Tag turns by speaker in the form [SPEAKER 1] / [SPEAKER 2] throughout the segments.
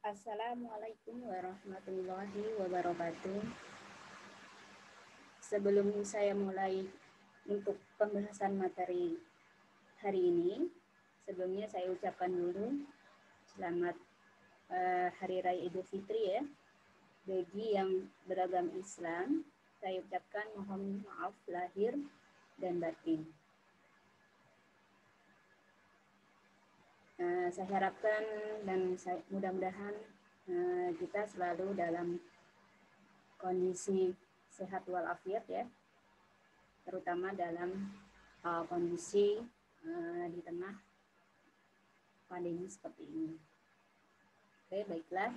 [SPEAKER 1] Assalamualaikum warahmatullahi wabarakatuh. Sebelum saya mulai untuk pembahasan materi hari ini, sebelumnya saya ucapkan dulu selamat Hari Raya Idul Fitri ya. Bagi yang beragama Islam, saya ucapkan mohon maaf lahir dan batin. Saya harapkan dan mudah-mudahan kita selalu dalam kondisi sehat walafiat ya, terutama dalam kondisi di tengah pandemi seperti ini. Oke, baiklah.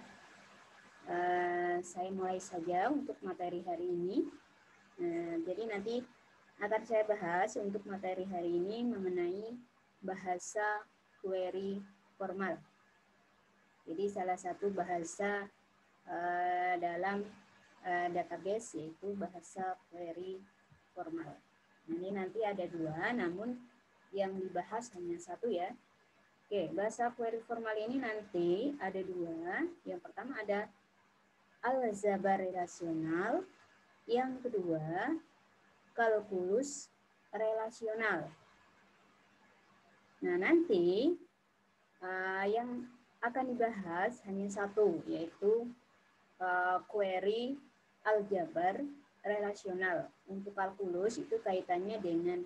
[SPEAKER 1] Saya mulai saja untuk materi hari ini. Jadi nanti akan saya bahas untuk materi hari ini mengenai bahasa query formal. Jadi salah satu bahasa dalam database yaitu bahasa query formal. Ini nanti ada dua, namun yang dibahas hanya satu ya. Oke, bahasa query formal ini nanti ada dua. Yang pertama ada aljabar relasional, yang kedua kalkulus relasional. Nah, nanti yang akan dibahas hanya satu, yaitu query aljabar relasional. Untuk kalkulus itu kaitannya dengan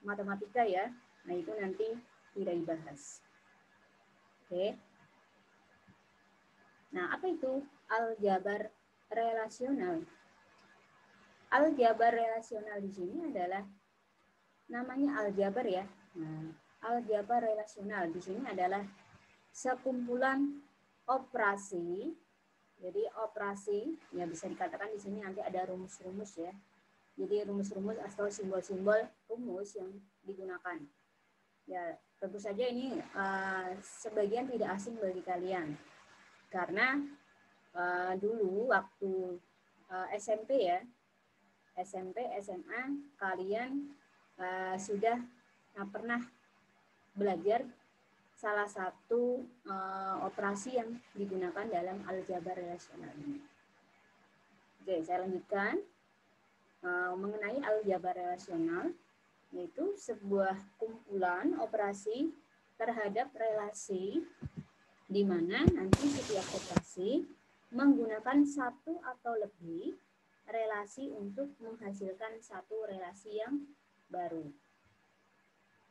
[SPEAKER 1] matematika ya. Nah, itu nanti tidak dibahas. Oke. Nah, apa itu aljabar relasional? Aljabar relasional di sini adalah namanya aljabar ya. Nah, aljabar relasional di sini adalah sekumpulan operasi. Jadi operasi ya bisa dikatakan di sini nanti ada rumus-rumus ya. Jadi rumus-rumus atau simbol-simbol rumus yang digunakan. Ya, tentu saja ini sebagian tidak asing bagi kalian. Karena dulu waktu SMP ya, SMP, SMA kalian sudah pernah belajar salah satu operasi yang digunakan dalam aljabar relasional ini. Oke, saya lanjutkan mengenai aljabar relasional, yaitu sebuah kumpulan operasi terhadap relasi di mana nanti setiap operasi menggunakan satu atau lebih relasi untuk menghasilkan satu relasi yang baru.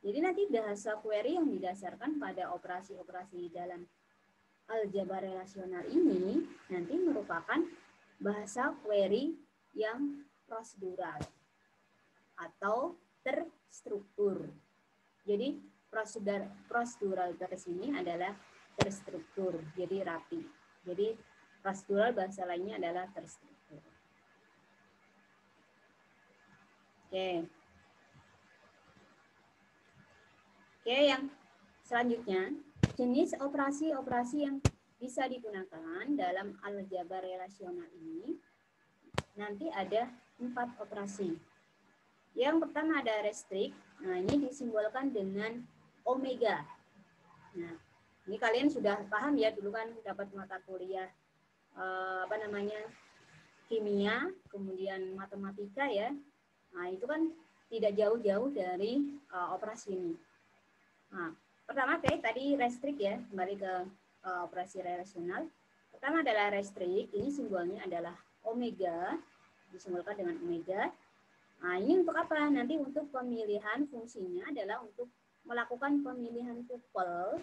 [SPEAKER 1] Jadi nanti bahasa query yang didasarkan pada operasi-operasi dalam aljabar relasional ini nanti merupakan bahasa query yang prosedural atau terstruktur. Jadi prosedural di sini adalah terstruktur, jadi rapi. Jadi prosedural bahasa lainnya adalah terstruktur. Oke. Oke, yang selanjutnya, jenis operasi-operasi yang bisa digunakan dalam aljabar relasional ini nanti ada 4 operasi. Yang pertama ada restrict. Nah, ini disimbolkan dengan omega. Nah, ini kalian sudah paham ya, dulu kan dapat mata kuliah kimia, kemudian matematika ya. Nah, itu kan tidak jauh-jauh dari operasi ini. Nah, pertama tadi restrict ya, kembali ke operasi relasional. Pertama adalah restrict, ini simbolnya adalah omega, disimbolkan dengan omega. Nah, ini untuk apa? Nanti untuk pemilihan fungsinya adalah untuk melakukan pemilihan tuple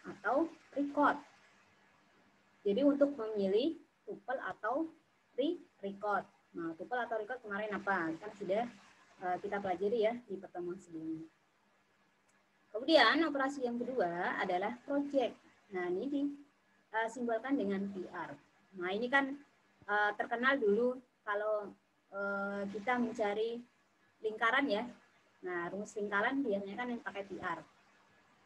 [SPEAKER 1] atau record. Jadi untuk memilih tuple atau record. Nah, tuple atau record kemarin apa? Kan sudah kita pelajari ya di pertemuan sebelumnya. Kemudian operasi yang kedua adalah project. Nah, ini disimbolkan dengan PR. Nah, ini kan terkenal dulu kalau kita mencari lingkaran ya. Nah, rumus lingkaran biasanya kan yang pakai PR.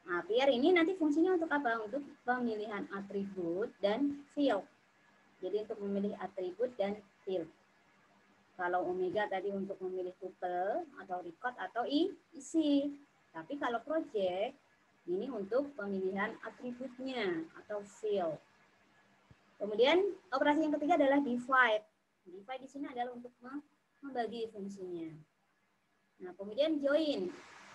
[SPEAKER 1] Nah, PR ini nanti fungsinya untuk apa? Untuk pemilihan atribut dan field. Jadi untuk memilih atribut dan field. Kalau omega tadi untuk memilih tuple atau record atau isi. Tapi kalau project ini untuk pemilihan atributnya atau field. Kemudian operasi yang ketiga adalah divide. Divide di sini adalah untuk membagi fungsinya. Nah, kemudian join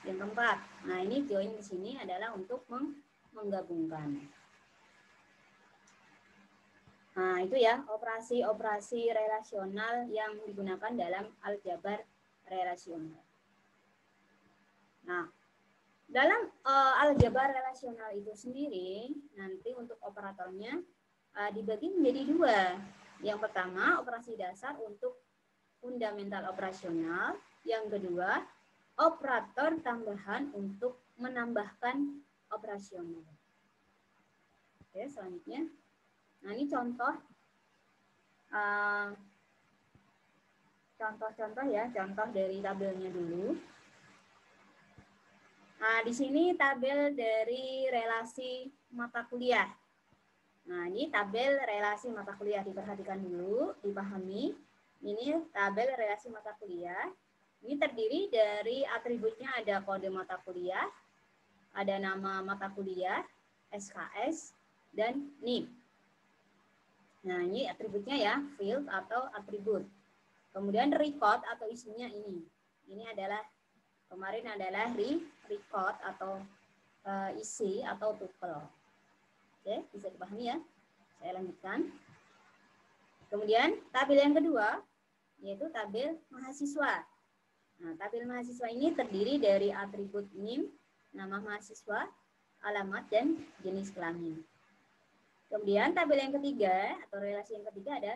[SPEAKER 1] yang keempat. Nah, ini join di sini adalah untuk menggabungkan. Nah, itu ya operasi-operasi relasional yang digunakan dalam aljabar relasional. Nah, dalam aljabar relasional itu sendiri, nanti untuk operatornya dibagi menjadi dua. Yang pertama, operasi dasar untuk fundamental operasional. Yang kedua, operator tambahan untuk menambahkan operasional. Oke, selanjutnya. Nah, ini contoh ya, contoh dari tabelnya dulu. Nah, di sini tabel dari relasi mata kuliah. Nah, ini tabel relasi mata kuliah, diperhatikan dulu, dipahami. Ini tabel relasi mata kuliah. Ini terdiri dari atributnya ada kode mata kuliah, ada nama mata kuliah, SKS, dan NIM. Nah, ini atributnya ya, field atau atribut. Kemudian record atau isinya ini. Ini adalah, kemarin adalah record atau isi atau tuple. Oke, bisa dipahami ya. Saya lanjutkan. Kemudian tabel yang kedua yaitu tabel mahasiswa. Nah, tabel mahasiswa ini terdiri dari atribut NIM, nama mahasiswa, alamat, dan jenis kelamin. Kemudian tabel yang ketiga atau relasi yang ketiga ada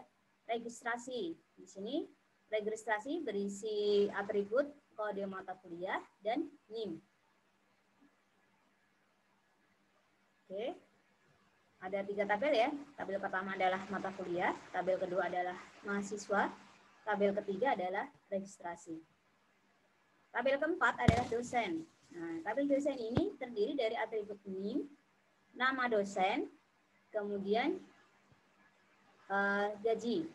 [SPEAKER 1] registrasi. Di sini registrasi berisi atribut kode mata kuliah dan NIM. Oke. Ada 3 tabel ya. Tabel pertama adalah mata kuliah, tabel kedua adalah mahasiswa, tabel ketiga adalah registrasi. Tabel keempat adalah dosen. Nah, tabel dosen ini terdiri dari atribut NIM, nama dosen, kemudian gaji.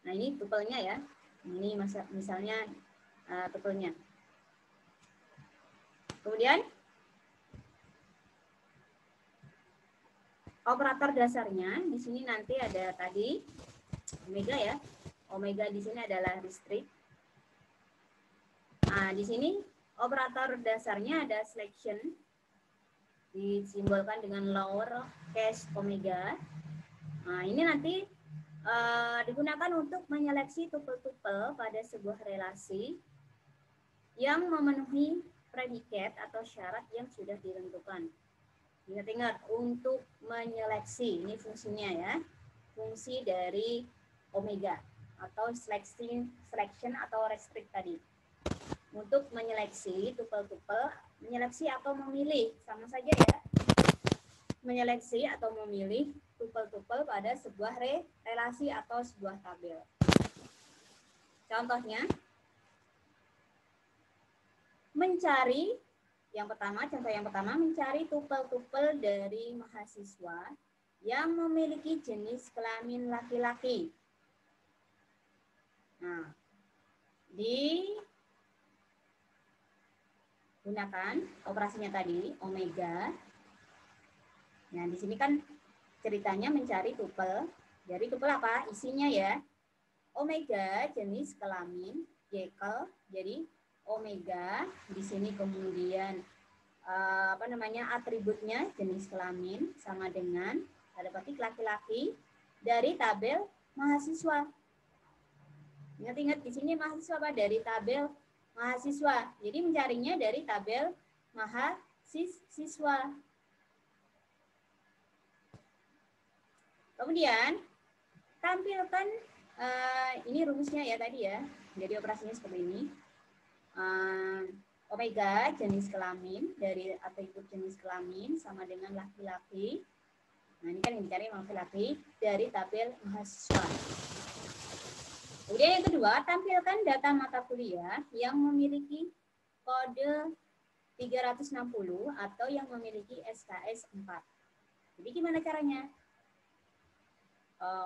[SPEAKER 1] Nah, ini tupelnya ya. Ini misalnya tupelnya. Kemudian operator dasarnya di sini nanti ada tadi omega ya. Omega di sini adalah restrict. Nah, di sini operator dasarnya ada selection disimbolkan dengan lower case omega. Nah, ini nanti digunakan untuk menyeleksi tupel-tupel pada sebuah relasi yang memenuhi predikat atau syarat yang sudah ditentukan. Ingat-ingat, untuk menyeleksi, ini fungsinya ya, fungsi dari omega atau selection atau restrict tadi. Untuk menyeleksi tupel-tupel, menyeleksi atau memilih, sama saja ya, menyeleksi atau memilih tupel-tupel pada sebuah relasi atau sebuah tabel. Contohnya, mencari contoh yang pertama mencari tupel-tupel dari mahasiswa yang memiliki jenis kelamin laki-laki. Nah, digunakan operasinya tadi omega. Nah, di sini kan ceritanya mencari tupel. Dari tupel apa? Isinya ya. Omega jenis kelamin, Jekyll, jadi omega di sini kemudian atributnya jenis kelamin sama dengan tanda petik laki-laki dari tabel mahasiswa. Ingat-ingat di sini mahasiswa apa? Dari tabel mahasiswa. Jadi mencarinya dari tabel mahasiswa. Kemudian tampilkan ini rumusnya ya tadi ya. Jadi operasinya seperti ini. Omega jenis kelamin dari atribut jenis kelamin sama dengan laki-laki. Nah, ini kan yang dicari laki-laki dari tabel mahasiswa. Kemudian yang kedua, tampilkan data mata kuliah yang memiliki kode 360 atau yang memiliki SKS 4. Jadi gimana caranya?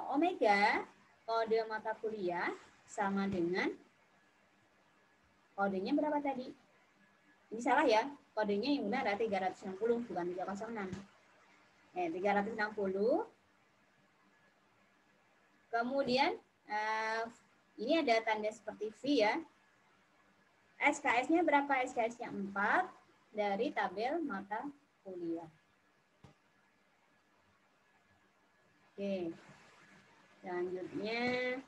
[SPEAKER 1] Omega kode mata kuliah sama dengan kodenya berapa tadi? Ini salah ya, kodenya yang benar adalah 360 bukan 306. 360 Kemudian ini ada tanda seperti V ya. SKS-nya berapa? SKS-nya 4 dari tabel mata kuliah. Oke. Selanjutnya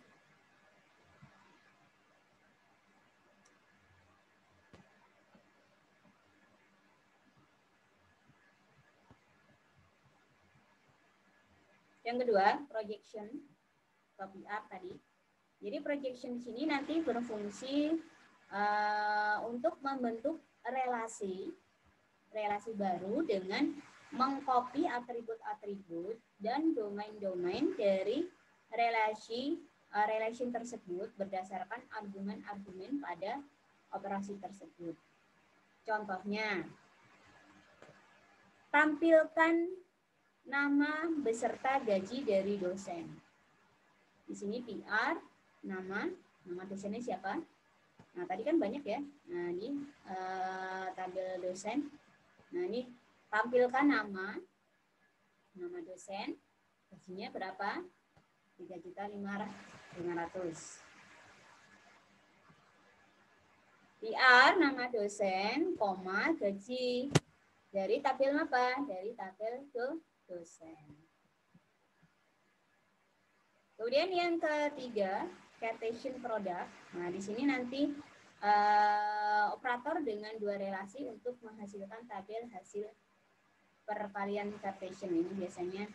[SPEAKER 1] yang kedua, projection atau PR tadi. Jadi projection di sini nanti berfungsi untuk membentuk relasi baru dengan mengcopy atribut-atribut dan domain-domain dari relation tersebut berdasarkan argumen-argumen pada operasi tersebut. Contohnya, tampilkan nama beserta gaji dari dosen. Di sini PR, nama dosennya siapa? Nah, tadi kan banyak ya. Nah, ini tabel dosen. Nah, ini tampilkan nama dosen. Gajinya berapa? 3.500.000. PR nama dosen, koma gaji. Dari tabel apa? Dari tabel dosen. Kemudian yang ketiga, Cartesian product. Nah, di sini nanti operator dengan dua relasi untuk menghasilkan tabel hasil perkalian Cartesian. Ini biasanya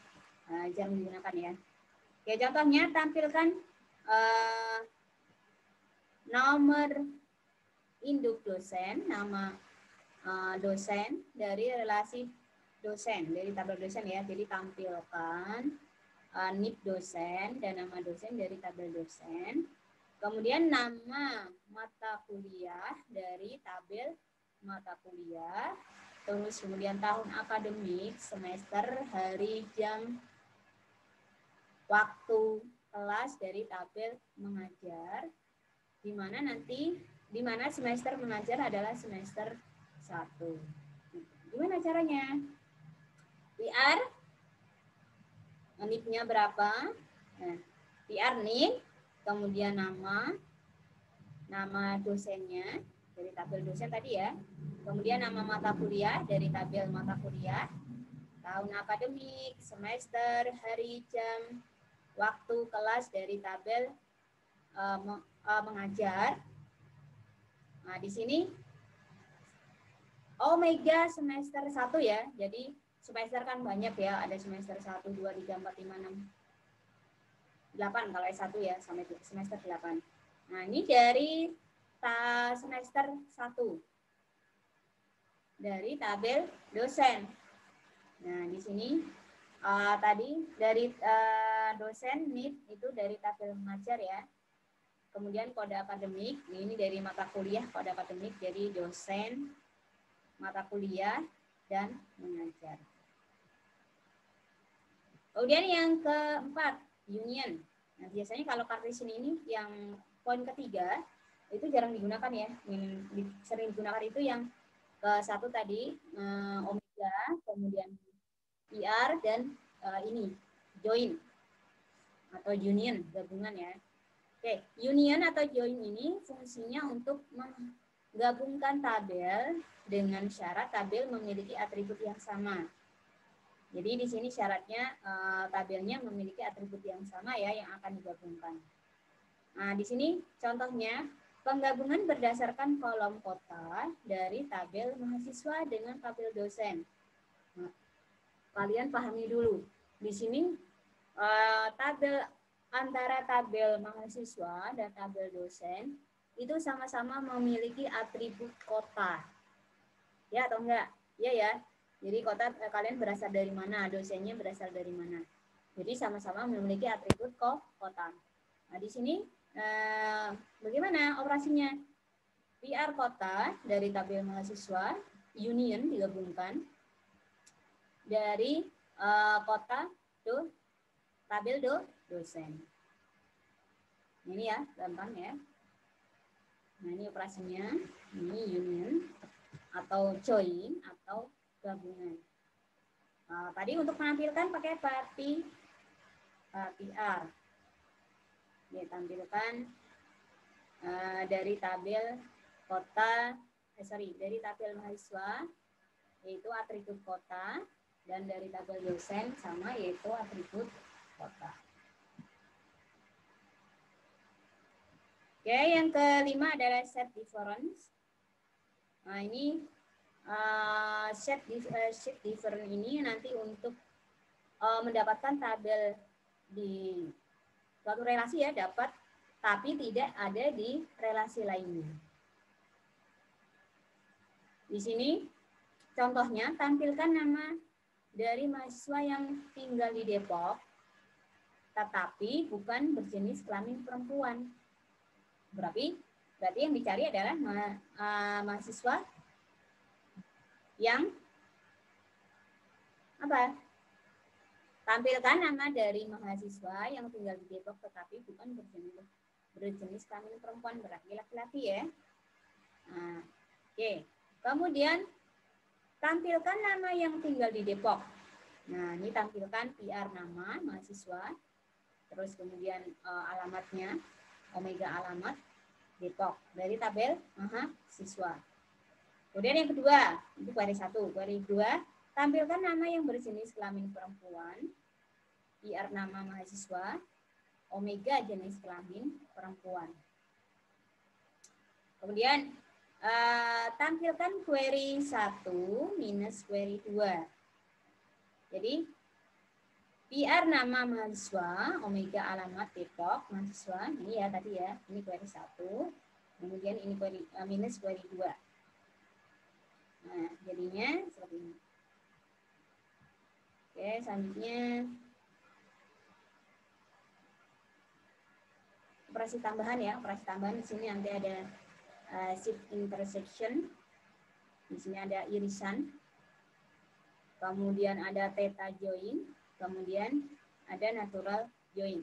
[SPEAKER 1] jarang digunakan ya. Oke, contohnya tampilkan nomor induk dosen, nama dosen dari relasi dosen, dari tabel dosen ya. Jadi tampilkan NIP dosen dan nama dosen dari tabel dosen. Kemudian nama mata kuliah dari tabel mata kuliah. Terus kemudian tahun akademik, semester, hari, jam, waktu, kelas dari tabel mengajar. Di mana semester mengajar adalah semester 1. Gimana caranya? PR NIP-nya berapa? Nah, PR NIP, kemudian nama dosennya dari tabel dosen tadi ya. Kemudian nama mata kuliah dari tabel mata kuliah. Tahun akademik, semester, hari, jam, waktu, kelas dari tabel mengajar. Nah, di sini omega semester 1 ya. Jadi semester kan banyak ya, ada semester 1, 2, 3, 4, 5, 6, 8 kalau S1 ya, sampai semester 8. Nah, ini dari semester 1. Dari tabel dosen. Nah, di sini tadi dari dosen NIP itu dari tabel mengajar ya. Kemudian kode akademik, ini dari mata kuliah kode akademik, jadi dosen, mata kuliah, dan mengajar. Kemudian yang keempat, union. Nah, biasanya kalau Cartesian ini yang poin ketiga, itu jarang digunakan ya. Yang sering digunakan itu yang ke-1 tadi, omega, kemudian PR, dan ini, join atau union, gabungan ya. Oke, union atau join ini fungsinya untuk menggabungkan tabel dengan syarat tabel memiliki atribut yang sama. Jadi di sini syaratnya tabelnya memiliki atribut yang sama ya yang akan digabungkan. Nah, di sini contohnya penggabungan berdasarkan kolom kota dari tabel mahasiswa dengan tabel dosen. Nah, kalian pahami dulu. Di sini tabel antara tabel mahasiswa dan tabel dosen itu sama-sama memiliki atribut kota. Ya atau enggak? Ya ya. Jadi kota kalian berasal dari mana, dosennya berasal dari mana. Jadi sama-sama memiliki atribut kota. Nah, di sini bagaimana operasinya? PR kota dari tabel mahasiswa, union digabungkan dari kota tabel dosen. Ini ya, gampang ya. Nah, ini operasinya, ini union atau join atau gabungan. Tadi untuk menampilkan pakai PR. Ditampilkan dari tabel kota, dari tabel mahasiswa, yaitu atribut kota, dan dari tabel dosen sama, yaitu atribut kota. Oke, yang kelima adalah set difference. Nah, ini set difference ini nanti untuk mendapatkan tabel di suatu relasi ya, dapat, tapi tidak ada di relasi lainnya. Di sini contohnya, tampilkan nama dari mahasiswa yang tinggal di Depok, tetapi bukan berjenis kelamin perempuan. Berarti yang dicari adalah mahasiswa yang apa? Tampilkan nama dari mahasiswa yang tinggal di Depok tetapi bukan berjenis kelamin perempuan, berarti laki-laki ya. Nah, oke. Kemudian tampilkan nama yang tinggal di Depok. Nah, ini tampilkan PR nama mahasiswa. Terus kemudian alamatnya, Omega alamat Depok dari tabel mahasiswa. Kemudian yang kedua, itu query 1. Query 2, tampilkan nama yang berjenis kelamin perempuan, PR nama mahasiswa, Omega jenis kelamin perempuan. Kemudian tampilkan query 1 minus query 2. Jadi PR nama mahasiswa, Omega alamat Depok mahasiswa, ini ya tadi ya, ini query 1. Kemudian ini query minus query 2. Nah, jadinya seperti ini. Oke, selanjutnya operasi tambahan ya. Operasi tambahan di sini nanti ada shift intersection. Di sini ada irisan. Kemudian ada theta join, kemudian ada natural join.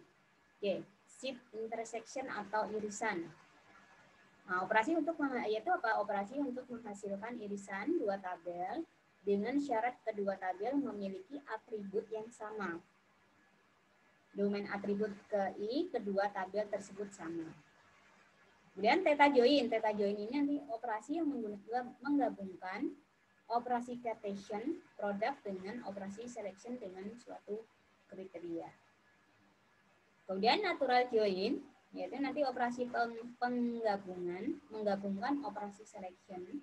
[SPEAKER 1] Oke, shift intersection atau irisan. Nah, operasi untuk yaitu apa? Operasi untuk menghasilkan irisan dua tabel dengan syarat kedua tabel memiliki atribut yang sama. Domain atribut kedua tabel tersebut sama. Kemudian theta join ini nanti operasi yang menggabungkan operasi Cartesian produk dengan operasi selection dengan suatu kriteria. Kemudian natural join yaitu nanti operasi menggabungkan operasi selection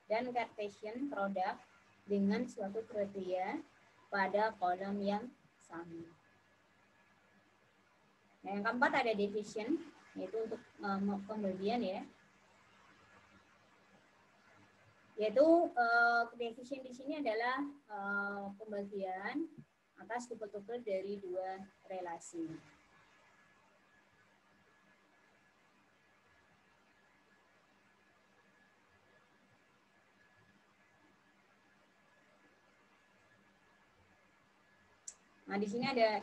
[SPEAKER 1] dan Cartesian produk dengan suatu kriteria pada kolom yang sama. Nah, yang keempat ada division, yaitu untuk pembagian ya. Yaitu division di sini adalah pembagian atas tupel-tupel dari dua relasi. Nah, di sini ada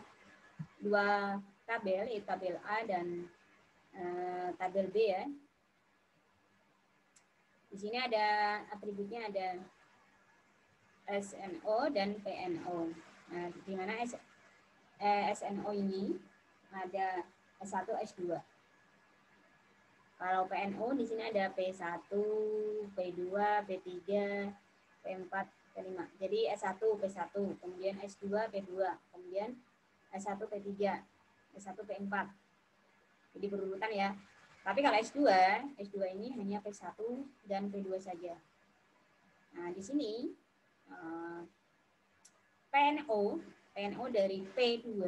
[SPEAKER 1] dua tabel, yaitu tabel A dan tabel B ya. Di sini ada atributnya ada SNO dan PNO. Nah, di mana SNO ini ada S1, S2. Kalau PNO di sini ada P1, P2, P3, P4, P5. Jadi S1, P1, kemudian S2, P2, kemudian S1, P3, S1, P4. Jadi berurutan ya. Tapi kalau S2 ini hanya P1 dan P2 saja. Nah, di sini PNO dari P2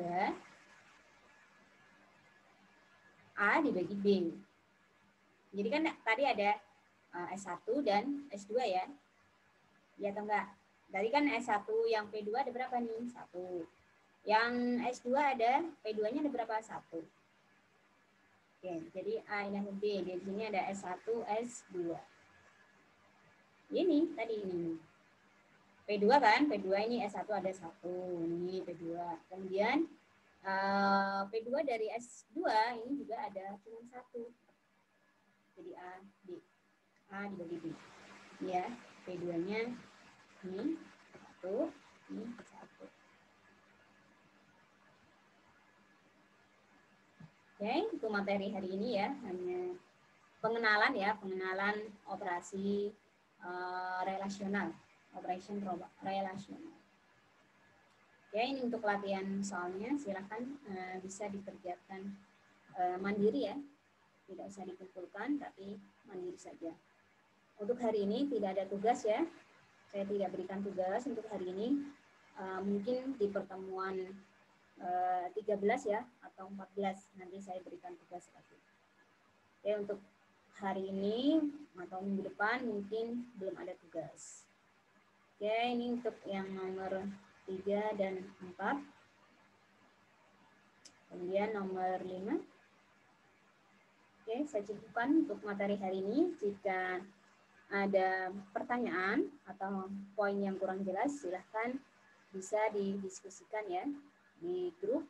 [SPEAKER 1] A dibagi B. Jadi kan tadi ada S1 dan S2 ya. Ya atau enggak? Tadi kan S1 yang P2 ada berapa nih? 1. Yang S2 ada P2-nya ada berapa? 1. Oke, jadi A dan B. Di sini ada S1, S2. Ini tadi ini. P2 kan? P2 ini S1 ada 1. Ini P2. Kemudian P2 dari S2 ini juga ada cuma 1. Jadi A, B. A dibagi B. Ya, P2-nya ini 1, ini 1. Oke, itu materi hari ini ya, hanya pengenalan ya, pengenalan operasi relasional, operation relasional. Oke, ini untuk latihan soalnya, silakan bisa dikerjakan mandiri ya, tidak usah dikumpulkan, tapi mandiri saja. Untuk hari ini tidak ada tugas ya, saya tidak berikan tugas untuk hari ini. Mungkin di pertemuan 13 ya atau 14 nanti saya berikan tugas lagi. Oke, untuk hari ini atau minggu depan mungkin belum ada tugas. Oke, ini untuk yang nomor 3 dan 4. Kemudian nomor 5. Oke, saya cukupkan untuk materi hari ini. Jika ada pertanyaan atau poin yang kurang jelas, silahkan bisa didiskusikan ya di grup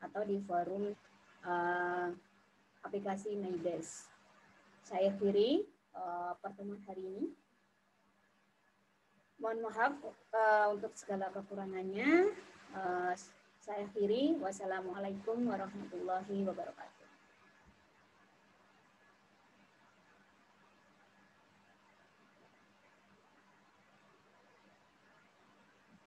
[SPEAKER 1] atau di forum aplikasi MyDesk. Saya akhiri pertemuan hari ini. Mohon maaf untuk segala kekurangannya. Saya akhiri. Wassalamualaikum warahmatullahi wabarakatuh.